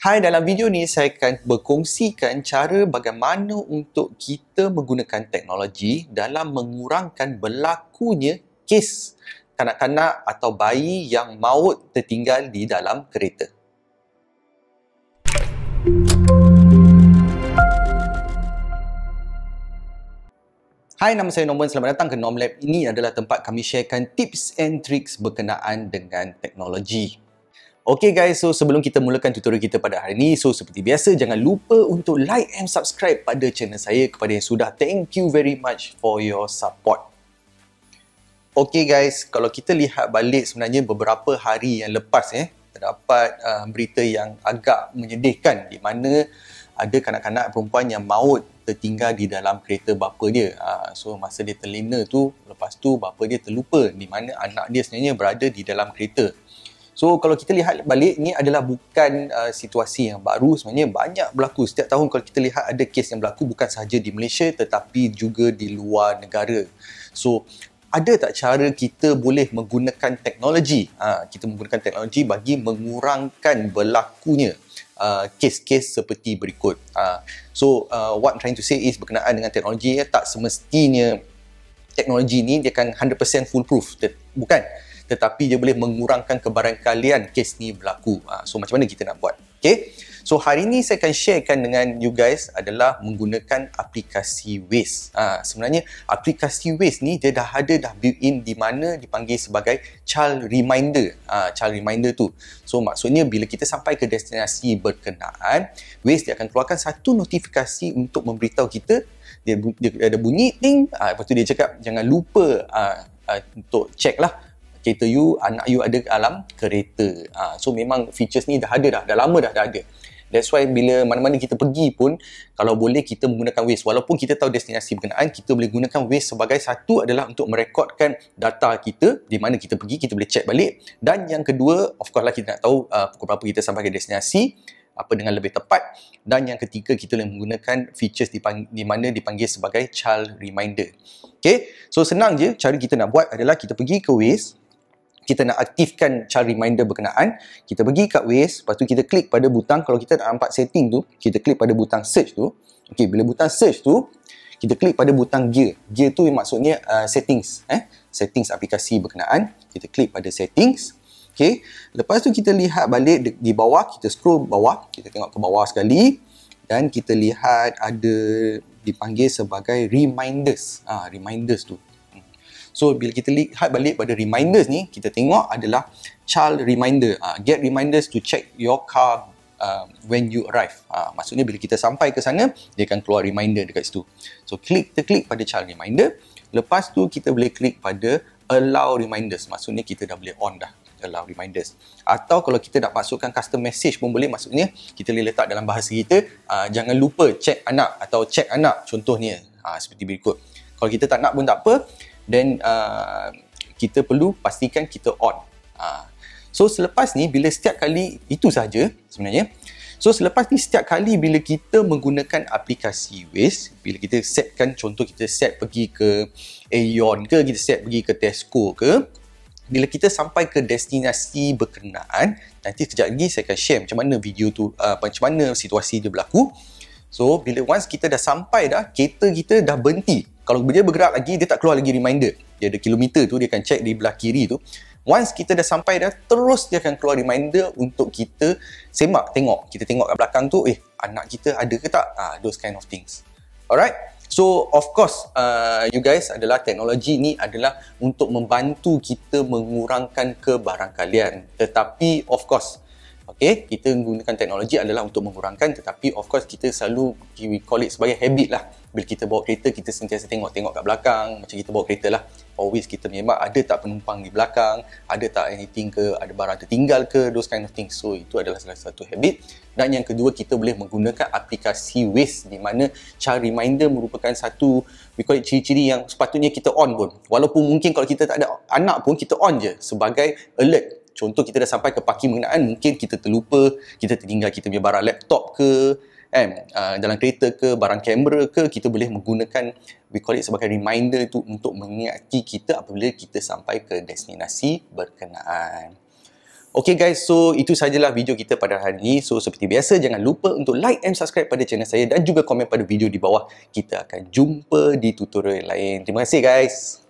Hai, dalam video ni saya akan berkongsikan cara bagaimana untuk kita menggunakan teknologi dalam mengurangkan berlakunya kes kanak-kanak atau bayi yang maut tertinggal di dalam kereta. Hai, nama saya Norman. Selamat datang ke Norm Lab. Ini adalah tempat kami sharekan tips and tricks berkenaan dengan teknologi. Okay guys, so sebelum kita mulakan tutorial kita pada hari ini, so seperti biasa, jangan lupa untuk like and subscribe pada channel saya. Kepada yang sudah, thank you very much for your support. Okay guys, kalau kita lihat balik sebenarnya beberapa hari yang lepas terdapat berita yang agak menyedihkan di mana ada kanak-kanak perempuan yang maut tertinggal di dalam kereta bapa dia. So masa dia terlena tu, lepas tu bapa dia terlupa di mana anak dia sebenarnya berada di dalam kereta. So kalau kita lihat balik, ni adalah bukan situasi yang baru, sebenarnya banyak berlaku. Setiap tahun kalau kita lihat ada kes yang berlaku bukan sahaja di Malaysia tetapi juga di luar negara. So ada tak cara kita boleh menggunakan teknologi? Kita menggunakan teknologi bagi mengurangkan berlakunya kes-kes seperti berikut. What I'm trying to say is berkenaan dengan teknologi, tak semestinya teknologi ni dia akan 100% foolproof. Bukan. Tetapi dia boleh mengurangkan kebarangkalian kes ni berlaku. So macam mana kita nak buat? Okay? So hari ni saya akan sharekan dengan you guys adalah menggunakan aplikasi Waze. Sebenarnya aplikasi Waze ni dia dah built-in di mana dipanggil sebagai child reminder. Child reminder tu. So maksudnya bila kita sampai ke destinasi berkenaan, Waze dia akan keluarkan satu notifikasi untuk memberitahu kita. Dia ada bunyi ting. Lepas tu dia cakap jangan lupa untuk check lah kereta you, anak you ada dalam kereta. So memang features ni dah lama dah ada. That's why bila mana-mana kita pergi pun, kalau boleh kita menggunakan Waze. Walaupun kita tahu destinasi berkenaan, kita boleh gunakan Waze sebagai satu adalah untuk merekodkan data kita, di mana kita pergi, kita boleh check balik. Dan yang kedua, of course lah kita nak tahu pukul berapa kita sampai ke destinasi, apa dengan lebih tepat. Dan yang ketiga, kita boleh menggunakan features di mana dipanggil sebagai child reminder. Okay, so senang je. Cara kita nak buat adalah kita pergi ke Waze, kita nak aktifkan child reminder berkenaan, kita pergi kat Waze, lepas tu kita klik pada butang, kalau kita nak nampak setting tu, kita klik pada butang search tu. Okay, bila butang search tu, kita klik pada butang gear. Gear tu maksudnya settings. Settings aplikasi berkenaan. Kita klik pada settings. Okay, lepas tu kita lihat balik di bawah, kita scroll bawah, kita tengok ke bawah sekali, dan kita lihat ada dipanggil sebagai reminders. Reminders tu. So bila kita lihat balik pada reminders ni, kita tengok adalah child reminder. Get reminders to check your car when you arrive. Maksudnya bila kita sampai ke sana, dia akan keluar reminder dekat situ. So kita klik pada child reminder. Lepas tu kita boleh klik pada allow reminders. Maksudnya kita dah boleh on dah allow reminders. Atau kalau kita nak masukkan custom message pun boleh. Maksudnya kita boleh letak dalam bahasa kita, jangan lupa check anak atau check anak. Contohnya seperti berikut. Kalau kita tak nak pun tak apa, then kita perlu pastikan kita on. So selepas ni, bila setiap kali, itu saja sebenarnya. So selepas ni, setiap kali bila kita menggunakan aplikasi Waze, bila kita setkan, contoh kita set pergi ke Aeon ke, kita set pergi ke Tesco ke, bila kita sampai ke destinasi berkenaan, nanti sekejap lagi saya akan share macam mana video tu, macam mana situasi dia berlaku. So bila once kita dah sampai dah, kereta kita dah berhenti. Kalau dia bergerak lagi, dia tak keluar lagi reminder. Dia ada kilometer tu, dia akan check di belah kiri tu. Once kita dah sampai dah, terus dia akan keluar reminder untuk kita semak, tengok. Kita tengok kat belakang tu, anak kita ada ke tak? Those kind of things. Alright? So, of course, you guys adalah teknologi ni adalah untuk membantu kita mengurangkan kebarangkalian. Tetapi, of course, okay, kita menggunakan teknologi adalah untuk mengurangkan, tetapi of course kita selalu, we call it sebagai habit lah. Bila kita bawa kereta, kita sentiasa tengok-tengok kat belakang. Macam kita bawa kereta lah, always kita memang ada tak penumpang di belakang, ada tak anything ke, ada barang tertinggal ke, those kind of things. So itu adalah salah satu habit. Dan yang kedua, kita boleh menggunakan aplikasi Waze, di mana child reminder merupakan satu, we call it ciri-ciri yang sepatutnya kita on pun. Walaupun mungkin kalau kita tak ada anak pun, kita on je sebagai alert. Contoh kita dah sampai ke parking berkenaan, mungkin kita terlupa, kita tertinggal kita punya barang laptop ke, dalam kereta ke, barang kamera ke, kita boleh menggunakan, we call it sebagai reminder itu untuk mengingati kita apabila kita sampai ke destinasi berkenaan. Okay guys, so itu sajalah video kita pada hari ini. So seperti biasa, jangan lupa untuk like and subscribe pada channel saya dan juga komen pada video di bawah. Kita akan jumpa di tutorial lain. Terima kasih guys.